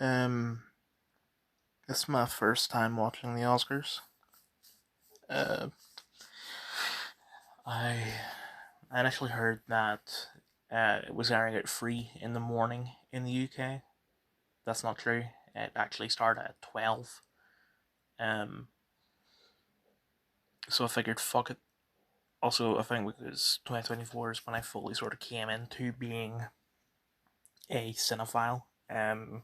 Um, this is my first time watching the Oscars. Uh, I I initially heard that it was airing at 3 in the morning in the UK. That's not true. It actually started at 12. Um, so I figured, fuck it. Also, I think because 2024 is when I fully sort of came into being a cinephile. And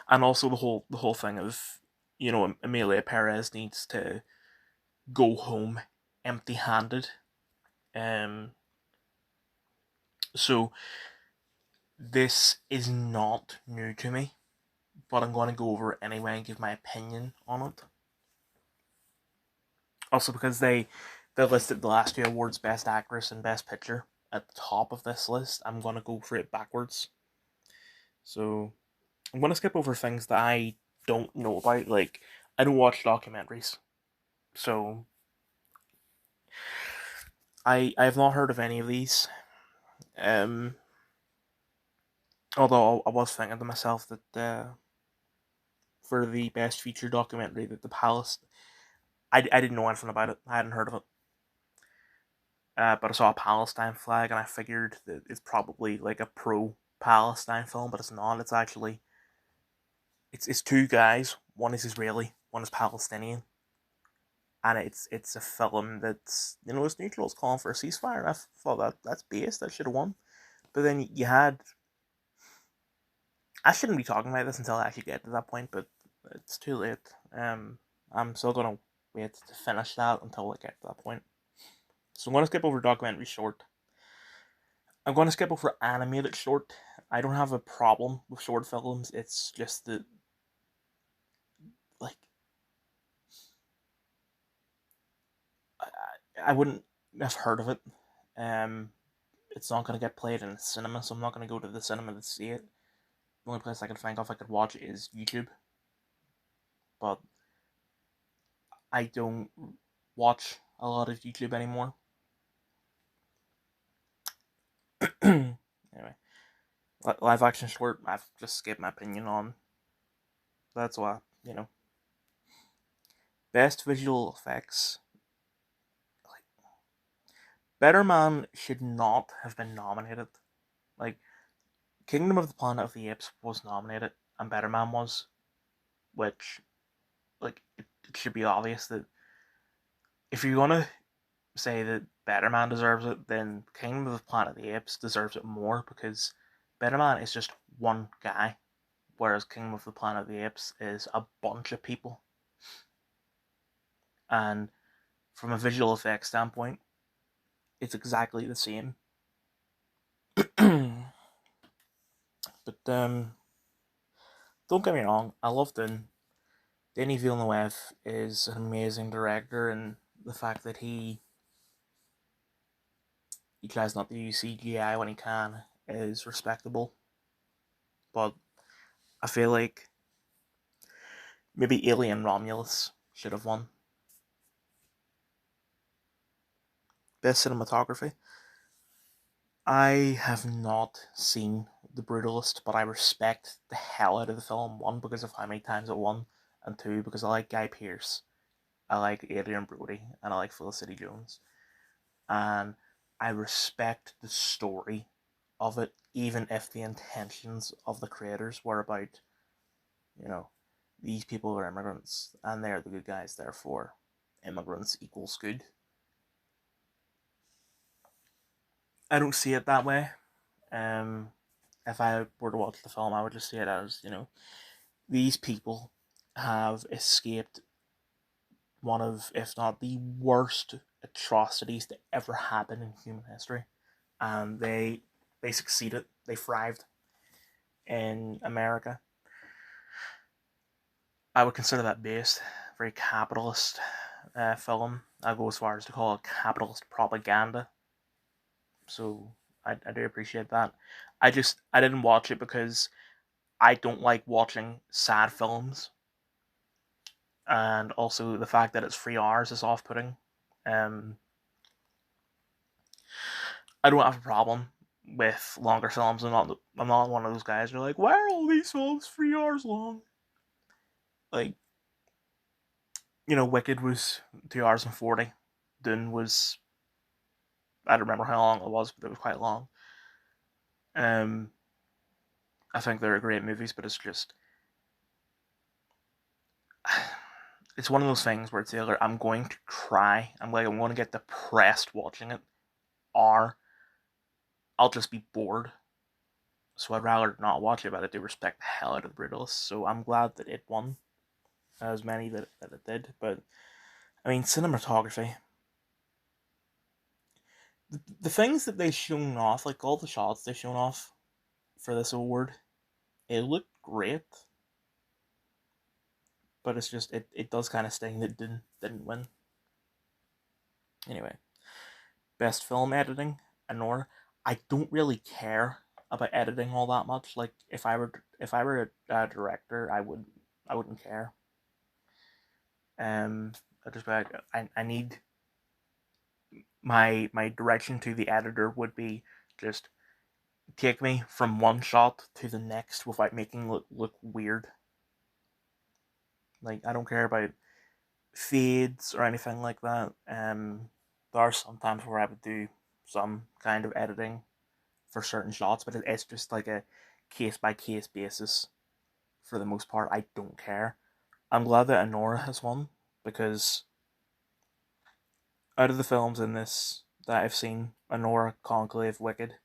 also the whole thing of Emilia Perez needs to go home empty-handed. Um, so this is not new to me, but I'm going to go over it anyway and give my opinion on it. Also, because they listed the last two awards, Best Actress and Best Picture, at the top of this list, I'm going to go for it backwards. So I'm going to skip over things that I don't know about. Like, I don't watch documentaries, so I have not heard of any of these. Um, Although I was thinking to myself that for the best feature documentary, that the Palace, I didn't know anything about it. I hadn't heard of it. But I saw a Palestine flag and I figured that it's probably like a pro Palestine film, but it's not. It's actually it's two guys. One is Israeli, one is Palestinian, and it's a film that's it's neutral. It's calling for a ceasefire. I thought that's base. That should have won. But then you had. I shouldn't be talking about this until I actually get to that point, but it's too late. I'm still gonna wait to finish that until I get to that point. So I'm gonna skip over documentary short. I'm gonna skip over animated short. I don't have a problem with short films. It's just that, like, I wouldn't have heard of it. Um, it's not gonna get played in a cinema, so I'm not gonna go to the cinema to see it. The only place I can think of I could watch it is YouTube, but I don't watch a lot of YouTube anymore. Anyway, live action short, I've just skipped my opinion on. That's why, Best visual effects. Like, Better Man should not have been nominated. Like, Kingdom of the Planet of the Apes was nominated, and Better Man was, which, like, it should be obvious that if you're gonna say that Better Man deserves it, then Kingdom of the Planet of the Apes deserves it more because Better Man is just one guy, whereas Kingdom of the Planet of the Apes is a bunch of people. And from a visual effects standpoint, it's exactly the same. But don't get me wrong, I love Dune. Denis Villeneuve is an amazing director, and the fact that he tries not to use CGI when he can is respectable. But I feel like maybe Alien Romulus should have won best cinematography. I have not seen The Brutalist, but I respect the hell out of the film. One, because of how many times it won, and two, because I like Guy Pearce, I like Adrian Brody, and I like Felicity Jones. And I respect the story of it, even if the intentions of the creators were about, you know, these people are immigrants and they're the good guys, therefore immigrants equals good. I don't see it that way. Um, if I were to watch the film, I would just see it as, these people have escaped one of, if not the worst atrocities that ever happened in human history, and they succeeded. They thrived in America. I would consider that based very capitalist film. I go as far as to call it capitalist propaganda. So I do appreciate that. I didn't watch it because I don't like watching sad films, and also the fact that it's 3 hours is off-putting. Um, I don't have a problem with longer films. I'm not one of those guys who are like, why are all these films 3 hours long? Like, Wicked was 2 hours and 40. Dune was, I don't remember how long it was, but it was quite long. Um, I think they're great movies, but it's just it's one of those things where it's either I'm going to cry, I'm going to get depressed watching it, or I'll just be bored. So I'd rather not watch it, but I do respect the hell out of the Brutalists. So I'm glad that it won as many that it did. But I mean, cinematography, the things that they shown off, like all the shots they shown off for this award, it looked great. But it's just it does kind of sting that didn't win. Anyway, best film editing, Anor. I don't really care about editing all that much. Like if I were a director, I wouldn't care. I just be like I need my direction to the editor would be just take me from one shot to the next without making it look weird. Like I don't care about fades or anything like that. There are some times where I would do some kind of editing for certain shots, but it's just like a case by case basis. For the most part, I don't care. I'm glad that Anora has won because out of the films in this that I've seen, Anora, Conclave, Wicked,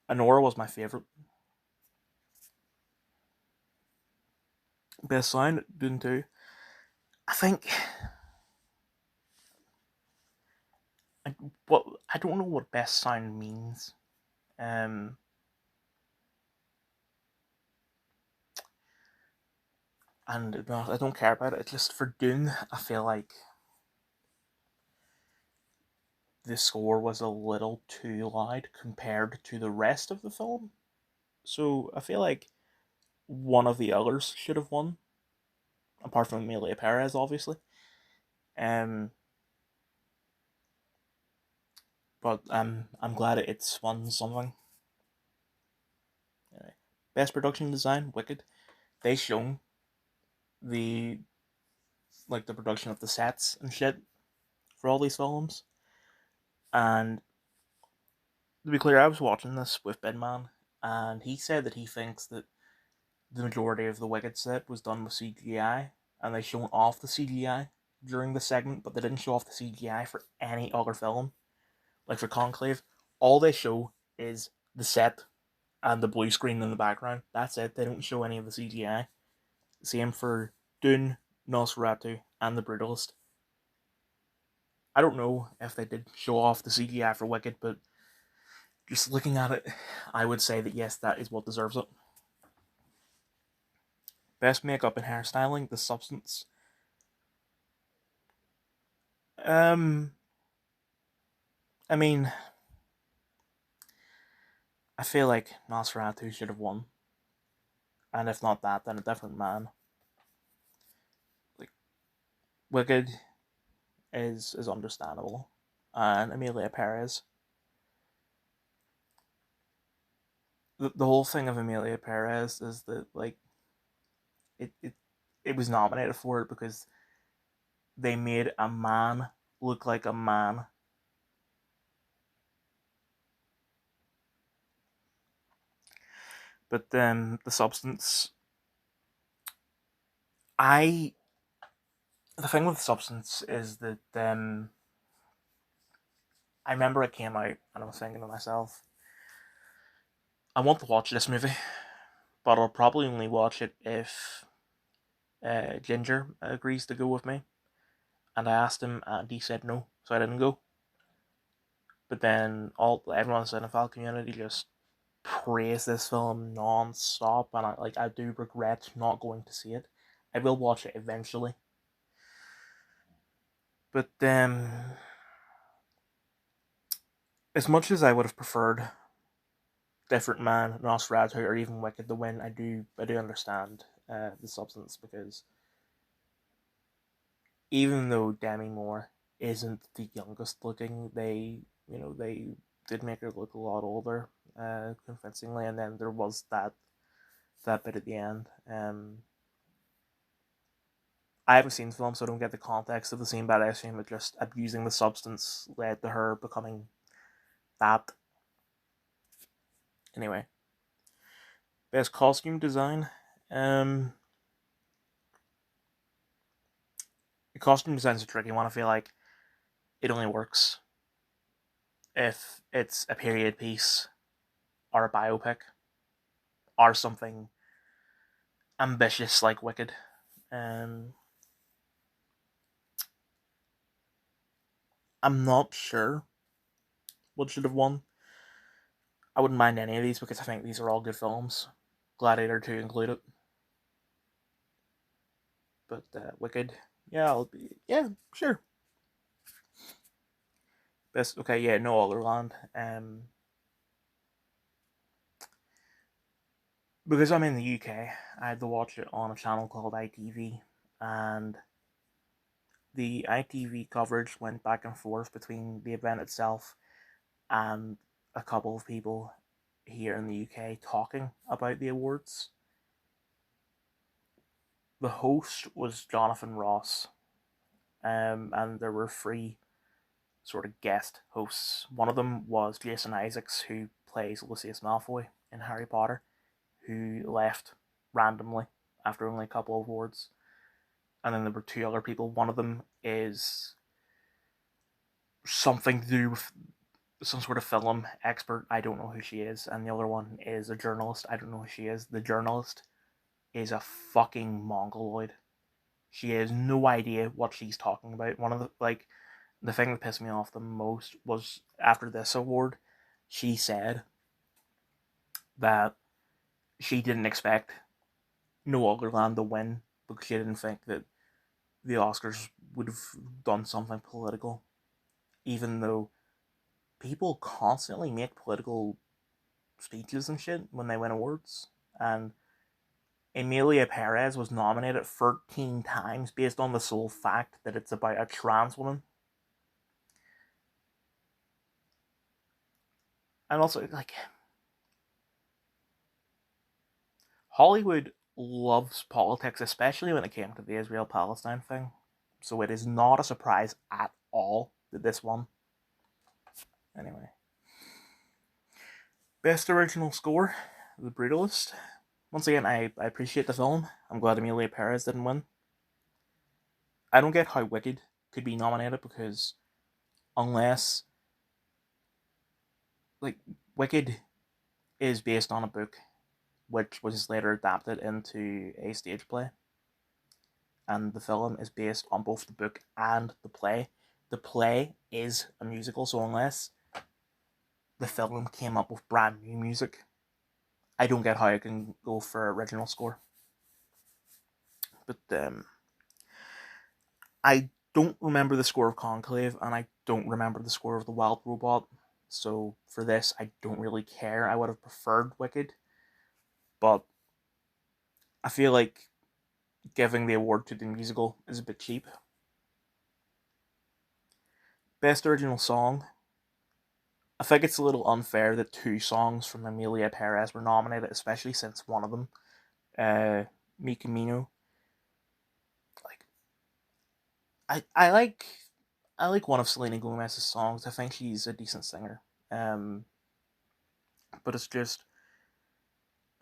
Anora was my favorite. Best sound, Dune 2. I think I, I don't know what best sound means. Um, and I don't care about it. It's just for Dune, I feel like the score was a little too loud compared to the rest of the film. So I feel like one of the others should have won, apart from Emilia Perez, obviously. Um, but I'm glad it's won something. Anyway, best production design, Wicked. They shown the the production of the sets and shit for all these films. And to be clear, I was watching this with Bedman, and he said that he thinks that the majority of the Wicked set was done with CGI, and they shown off the CGI during the segment, but they didn't show off the CGI for any other film. Like for Conclave, all they show is the set and the blue screen in the background. That's it. They don't show any of the CGI. Same for Dune, Nosferatu, and The Brutalist. I don't know if they did show off the CGI for Wicked, but just looking at it, I would say that yes, that is what deserves it. Best makeup and hairstyling, The Substance. Um, I mean, I feel like Nosferatu should have won, and if not that, then a different man. Like Wicked is understandable, and Emilia Perez. The whole thing of Emilia Perez is that it, it it was nominated for it because they made a man look like a man. But then the substance, I the thing with the substance is that I remember it came out and I was thinking to myself, I want to watch this movie, but I'll probably only watch it if Ginger agrees to go with me. And I asked him, and he said no, so I didn't go. But then everyone in the cinephile community just praised this film non-stop, and I do regret not going to see it. I will watch it eventually, but as much as I would have preferred Different Man, Nosferatu, or even Wicked to win, I do understand the substance because even though Demi Moore isn't the youngest looking, they did make her look a lot older, convincingly, and then there was that bit at the end. I haven't seen the film, so I don't get the context of the scene, but I assume that just abusing the substance led to her becoming that. Anyway, best costume design. Um, the costume design is a tricky one. I feel like it only works if it's a period piece or a biopic or something ambitious like Wicked. Um, I'm not sure what should have won. I wouldn't mind any of these because I think these are all good films, Gladiator 2 included. But Wicked, yeah, yeah, sure. Best, okay, yeah, No Other Land. Because I'm in the UK, I had to watch it on a channel called ITV, and the ITV coverage went back and forth between the event itself and a couple of people here in the UK talking about the awards. The host was Jonathan Ross, and there were three sort of guest hosts. One of them was Jason Isaacs, who plays Lucius Malfoy in Harry Potter, who left randomly after only a couple of awards. And then there were two other people. One of them is something to do with some sort of film expert. I don't know who she is. And the other one is a journalist. I don't know who she is. The journalist is a fucking mongoloid. She has no idea what she's talking about. One of the thing that pissed me off the most was after this award, she said that she didn't expect No Other Land to win because she didn't think that the Oscars would have done something political, even though people constantly make political speeches and shit when they win awards. And Emilia Perez was nominated 13 times based on the sole fact that it's about a trans woman. And also, like, Hollywood loves politics, especially when it came to the Israel Palestine thing. So it is not a surprise at all that this won. Anyway, best original score, The Brutalist. Once again, I appreciate the film. I'm glad Emilia Perez didn't win. I don't get how Wicked could be nominated because unless, like, Wicked is based on a book which was later adapted into a stage play, and the film is based on both the book and the play. The play is a musical, so unless the film came up with brand new music, I don't get how I can go for original score. But I don't remember the score of Conclave, and I don't remember the score of The Wild Robot. So for this, I don't really care. I would have preferred Wicked, but I feel like giving the award to the musical is a bit cheap. Best original song. I think it's a little unfair that two songs from Emilia Perez were nominated, especially since one of them, Mi Camino. Like, I like one of Selena Gomez's songs. I think she's a decent singer. Um, but it's just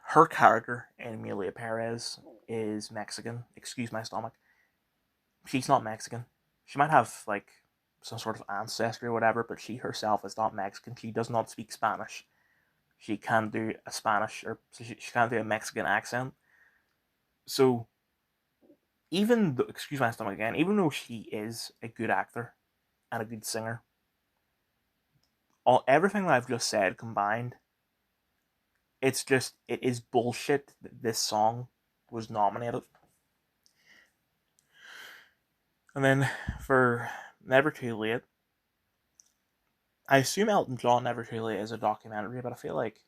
her character in Emilia Perez is Mexican. Excuse my stomach. She's not Mexican. She might have like some sort of ancestry or whatever, but she herself is not Mexican. She does not speak Spanish. She can do a Spanish or she can't do a Mexican accent. So even though, excuse my stomach again, even though she is a good actor and a good singer, everything that I've just said combined, it is bullshit that this song was nominated. And then for Never Too Late, I assume Elton John Never Too Late is a documentary, but I feel like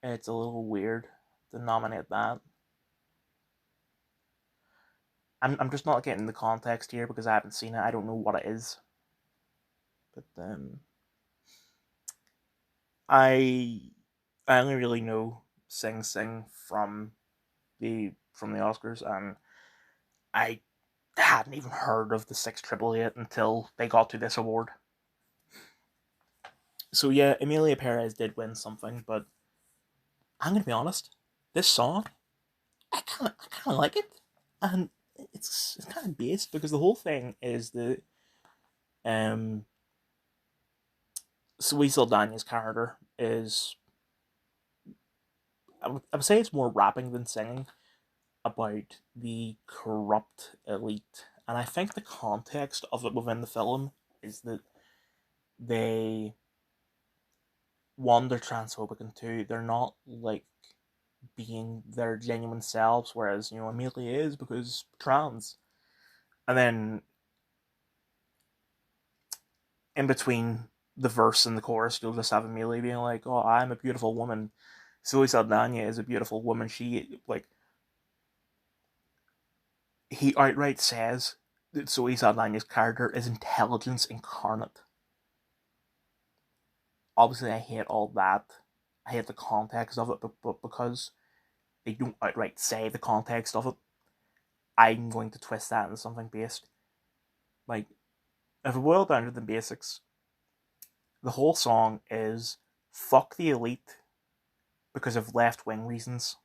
it's a little weird to nominate that. I'm just not getting the context here because I haven't seen it. I don't know what it is. But I I only really know Sing Sing from the Oscars, and I hadn't even heard of the Six Triple Eight until they got to this award. So yeah, Emilia Perez did win something, but I'm gonna be honest, this song I kind of like it, and it's kind of based because the whole thing is that um Zoe Saldana's character is I would say it's more rapping than singing about the corrupt elite, and I think the context of it within the film is that they one they're transphobic and two they're not like being their genuine selves, whereas Amelia is because trans, and then in between the verse and the chorus, you'll just have Amelia being like, "Oh, I'm a beautiful woman." Zoe Saldana is a beautiful woman. She like he outright says that Zoe Saldana's character is intelligence incarnate. Obviously, I hate all that. I hate the context of it, but because they don't outright say the context of it, I'm going to twist that into something based. Like, if we boil down to the basics, the whole song is fuck the elite because of left wing reasons.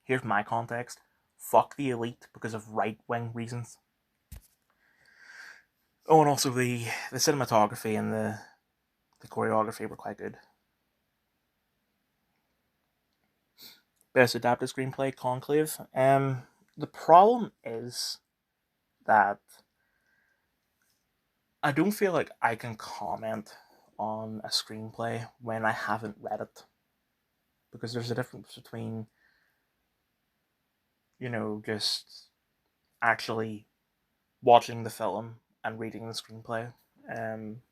Here's my context: fuck the elite because of right wing reasons. Oh, and also the cinematography and the choreography were quite good. Best adapted screenplay, Conclave. The problem is that I don't feel like I can comment on a screenplay when I haven't read it, because there's a difference between just actually watching the film and reading the screenplay. Um,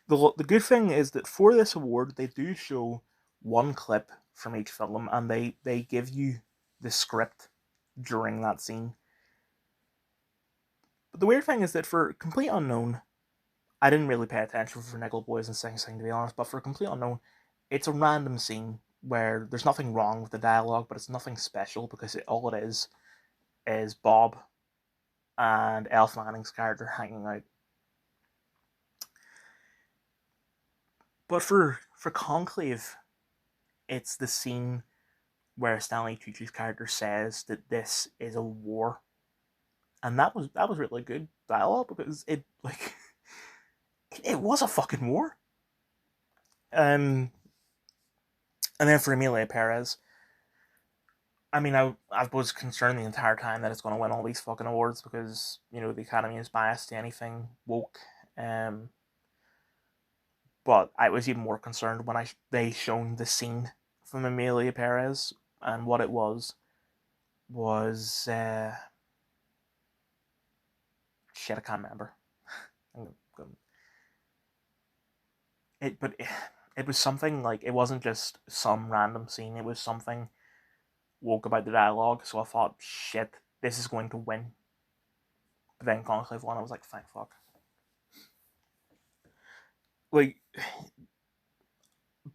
the good thing is that for this award, they do show one clip from each film, and they give you the script during that scene. But the weird thing is that for Complete Unknown, I didn't really pay attention for Nickel Boys and Sing Sing, to be honest, but for Complete Unknown, it's a random scene where there's nothing wrong with the dialogue, but it's nothing special because all it is Bob and Elf Manning's character hanging out. But for Conclave, it's the scene where Stanley Tucci's character says that this is a war, and that was really good dialogue because it like it was a fucking war. Um, and then for Emilia Perez, I mean, I was concerned the entire time that it's going to win all these fucking awards because the Academy is biased to anything woke. Um, but I was even more concerned when they shown the scene from Emilia Perez, and what it was shit. I can't remember. But it was something like it wasn't just some random scene. It was something woke about the dialogue. So I thought, shit, this is going to win. But then Conclave won. I was like, thank fuck. Like,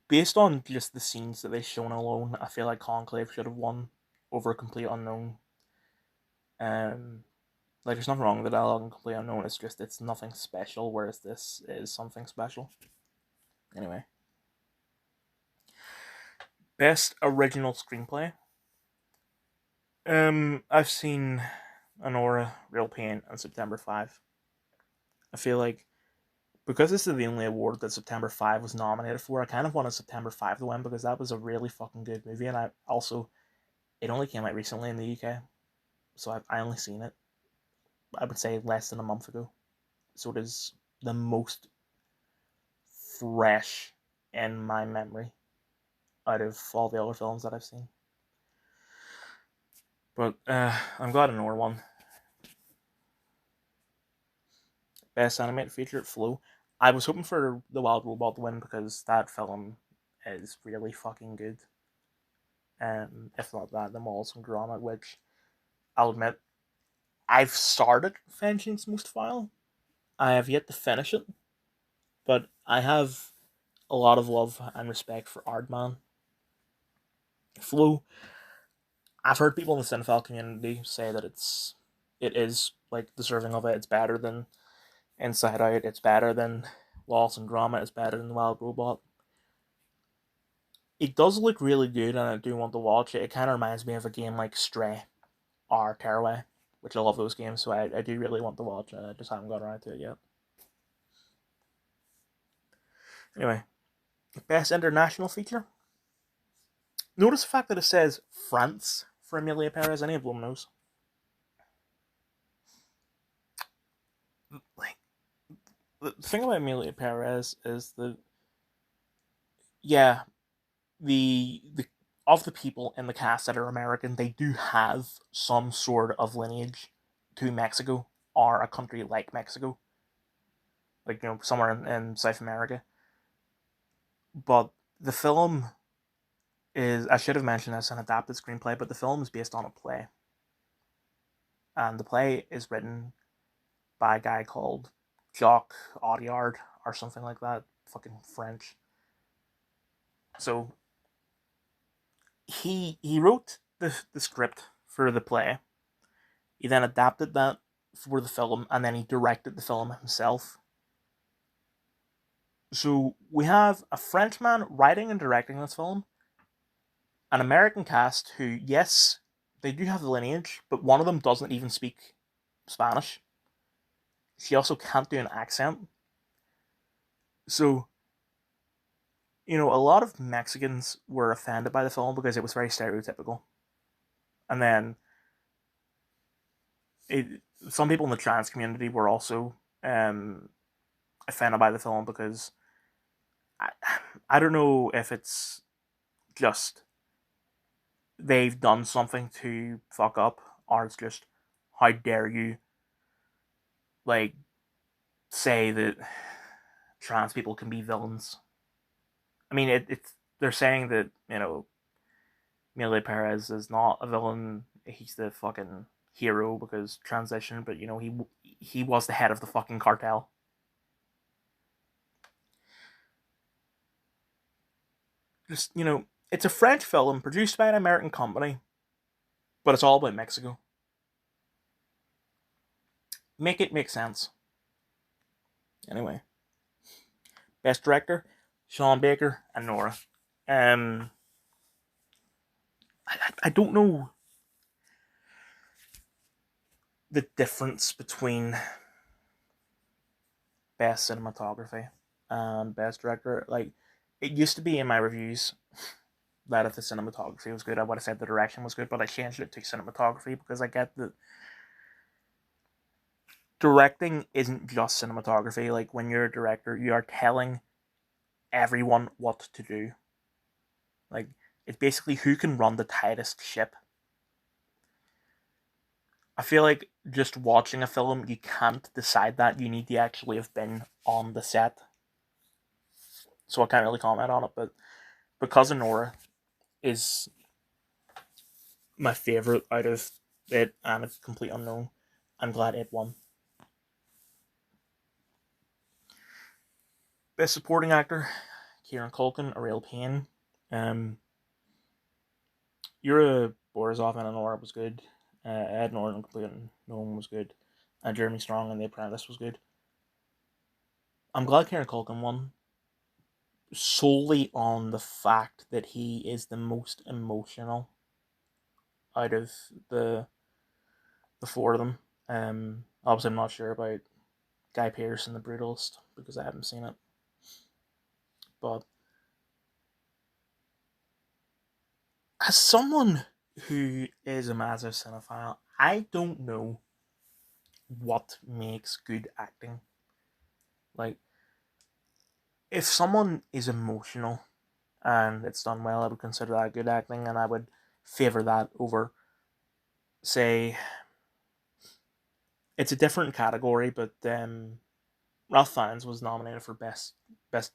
based on just the scenes that they've shown alone, I feel like Conclave should have won over Complete Unknown. Like there's nothing wrong with the dialogue in Complete Unknown. It's just it's nothing special, whereas this is something special. Anyway, best original screenplay. I've seen Anora, Real Pain, and September 5. I feel like because this is the only award that September 5 was nominated for, I kind of wanted September 5 to win because that was a really fucking good movie, and it only came out recently in the UK, so I only seen it, I would say, less than a month ago. So it is the most fresh in my memory out of all the other films that I've seen. But I'm glad Anora won. Best animated feature, Flow. I was hoping for The Wild Robot to win because that film is really fucking good. If not that, then Wallace and Gromit, which I'll admit, I've started Vengeance Most Vile. I have yet to finish it, but I have a lot of love and respect for Aardman. Flow. I've heard people in the cinephile community say that it is like deserving of it. It's better than Inside Out. It's better than Wallace and Gromit. It's better than Wild Robot. It does look really good, and I do want to watch it. It kind of reminds me of a game like Stray or Tearaway, which I love those games, so I do really want to watch it. I just haven't got around to it yet. Anyway, best international feature. Notice the fact that it says France for Emilia Perez. Any of them knows. Like, the thing about Emilia Perez is that, yeah, the of the people in the cast that are American, they do have some sort of lineage to Mexico or a country like Mexico, like somewhere in South America. But the film is, I should have mentioned this, an adapted screenplay, but the film is based on a play, and the play is written by a guy called Jacques Audiard or something like that, fucking French. So he wrote the script for the play. He then adapted that for the film, and then he directed the film himself. So we have a Frenchman writing and directing this film, an American cast who, yes, they do have the lineage, but one of them doesn't even speak Spanish. She also can't do an accent. So, a lot of Mexicans were offended by the film because it was very stereotypical. And then it, some people in the trans community were also offended by the film because I, I don't know if it's just they've done something to fuck up, or it's just how dare you like say that trans people can be villains. I mean, it's they're saying that Mille Perez is not a villain. He's the fucking hero because transition, but he was the head of the fucking cartel. Just it's a French film produced by an American company, but it's all about Mexico. Make it make sense. Anyway, best director, Sean Baker and Nora. Um, I don't know the difference between best cinematography and best director. Like, it used to be in my reviews that if the cinematography was good, I would have said the direction was good, but I changed it to cinematography because I get that directing isn't just cinematography. Like, when you're a director, you are telling everyone what to do. Like, it's basically who can run the tightest ship. I feel like just watching a film, you can't decide that. You need to actually have been on the set. So I can't really comment on it, but because Nora is my favorite out of it and a complete unknown, I'm glad it won. Best supporting actor, Kieran Culkin, a real pain. Um, Yura Borisov and Nora was good. Ed Norton, complete unknown, was good. And Jeremy Strong and The Apprentice was good. I'm glad Kieran Culkin won solely on the fact that he is the most emotional out of the four of them. Obviously, I'm not sure about Guy Pearce and The Brutalist because I haven't seen it, but as someone who is a massive cinephile, I don't know what makes good acting. Like, if someone is emotional and it's done well, I would consider that good acting, and I would favor that over, say, it's a different category, but Ralph Fiennes was nominated for best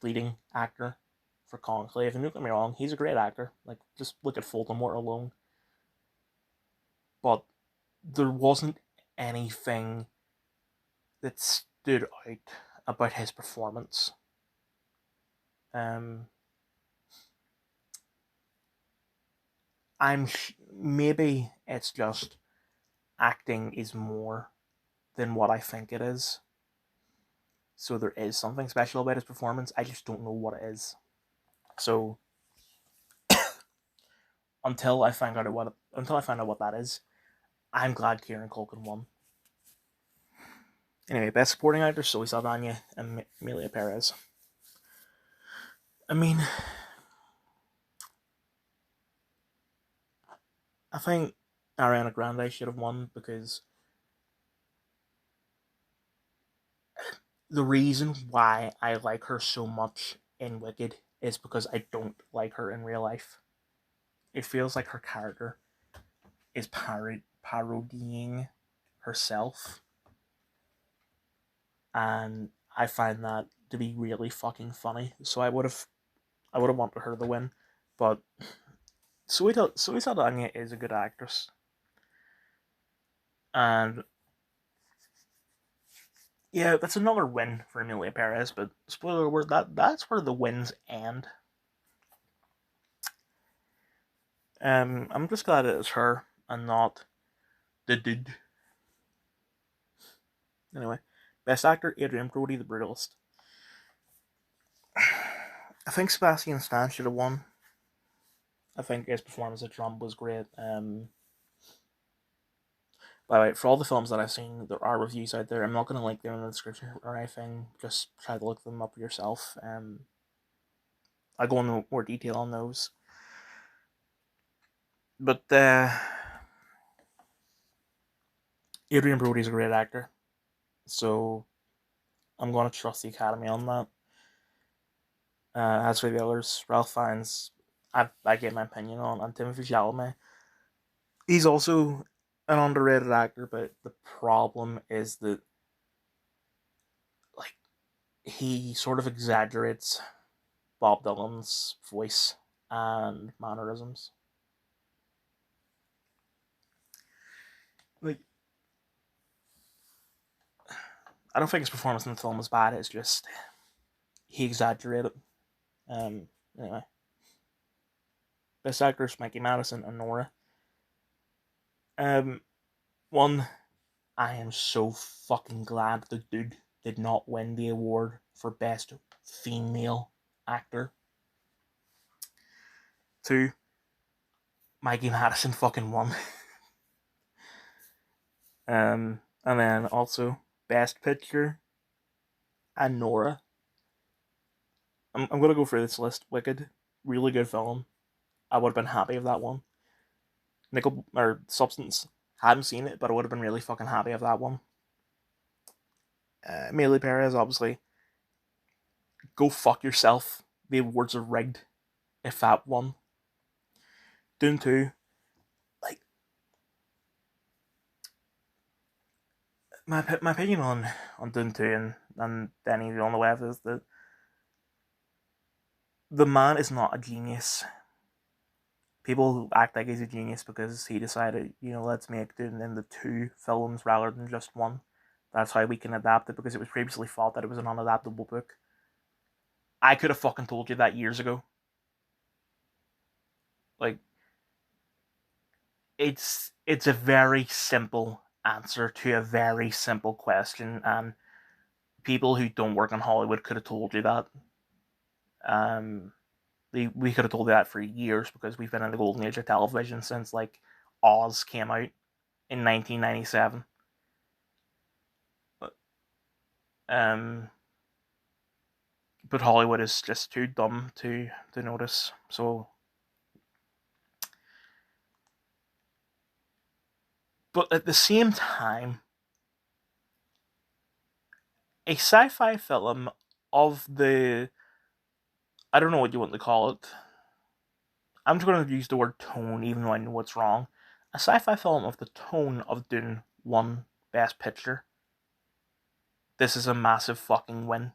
leading actor for Conclave, and don't get me wrong, he's a great actor. Like, just look at Voldemort alone. But there wasn't anything that stood out about his performance. Um, maybe it's just acting is more than what I think it is. So there is something special about his performance. I just don't know what it is. So until I find out what that is, I'm glad Kieran Culkin won. Anyway, best supporting actor: Zoe Saldana and Emilia Perez. I mean, I think Ariana Grande should have won because the reason why I like her so much in Wicked is because I don't like her in real life. It feels like her character is parodying herself, and I find that to be really fucking funny. So I would have wanted her to win, but Zoe Saldana is a good actress, and yeah, that's another win for Emilia Perez. But spoiler alert, that's where the wins end. I'm just glad it is her and not the dude. Anyway, best actor: Adrian Brody, The Brutalist. I think Sebastian Stan should have won. I think his performance at Trump was great. By the way, for all the films that I've seen, there are reviews out there. I'm not going to link them in the description or anything. Just try to look them up yourself. I'll go into more detail on those. But Adrian Brody's a great actor, so I'm going to trust the Academy on that. As for the others, Ralph Fiennes, I get my opinion on, and Timothée Chalamet. He's also an underrated actor, but the problem is that like he sort of exaggerates Bob Dylan's voice and mannerisms. Like I don't think his performance in the film was bad. It's just he exaggerated. Um. Anyway, best actors: Mikey Madison and Nora. Um. One, I am so fucking glad the dude did not win the award for best female actor. Two, Mikey Madison fucking won. And then also best picture and Nora. I'm gonna go through this list. Wicked, really good film. I would have been happy if that one. Nickel or Substance, hadn't seen it, but I would have been really fucking happy if that one. Amelia Perez, obviously, go fuck yourself. The awards are rigged. If that one, Dune 2, like my opinion on Dune 2 and Denny Villeneuve is that the man is not a genius. People act like he's a genius because he decided, let's make Dune into two films rather than just one. That's how we can adapt it because it was previously thought that it was an unadaptable book. I could have fucking told you that years ago. Like, it's a very simple answer to a very simple question, and people who don't work in Hollywood could have told you that. Um, we could have told you that for years because we've been in the golden age of television since like Oz came out in 1997. But, but Hollywood is just too dumb to notice. So, but at the same time, a sci-fi film of the I don't know what you want to call it. I'm just going to use the word tone, even though I know it's wrong. A sci-fi film of the tone of Dune won Best Picture. This is a massive fucking win.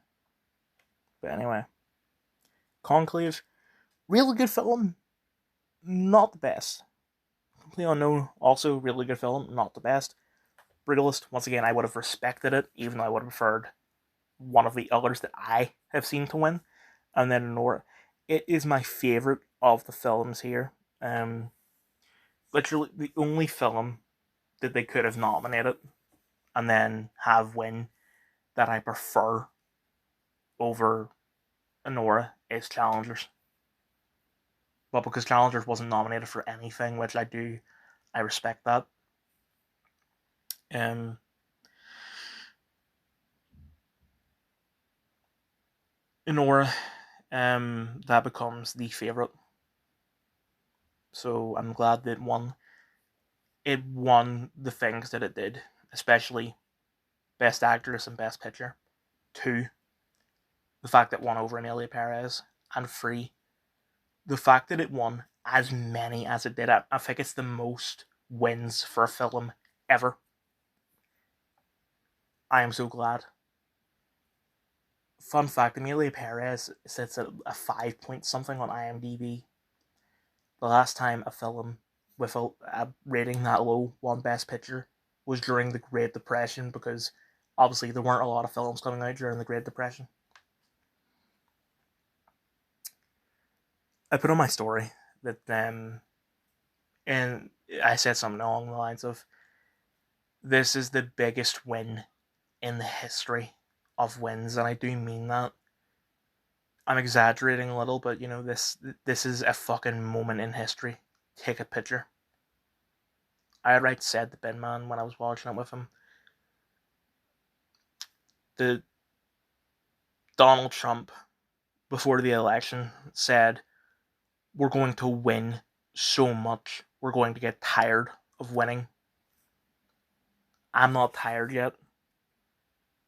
But anyway, Conclave, really good film, not the best. Complete Unknown, also really good film, not the best. Brutalist, once again, I would have respected it, even though I would have preferred one of the others that I have seen to win. and then Nora. It is my favorite of the films here. Literally the only film that they could have nominated and then have win that I prefer over Nora is Challengers. But because Challengers wasn't nominated for anything, which I respect that. Um, Nora, that becomes the favorite. So I'm glad that it won the things that it did, especially Best Actress and Best Picture. 2, the fact that it won over Emilia Perez. And 3, the fact that it won as many as it did. I think it's the most wins for a film ever. I am so glad. Fun fact, Emilia Perez sits at a 5 point something on IMDb. The last time a film with a rating that low won Best Picture was during the Great Depression, because obviously there weren't a lot of films coming out during the Great Depression. I put on my story that and I said something along the lines of, this is the biggest win in the history of wins, and I do mean that. I'm exaggerating a little, but this is a fucking moment in history. Take a picture. I outright said to Bin Man when I was watching it with him, the Donald Trump before the election said, we're going to win so much, we're going to get tired of winning. I'm not tired yet.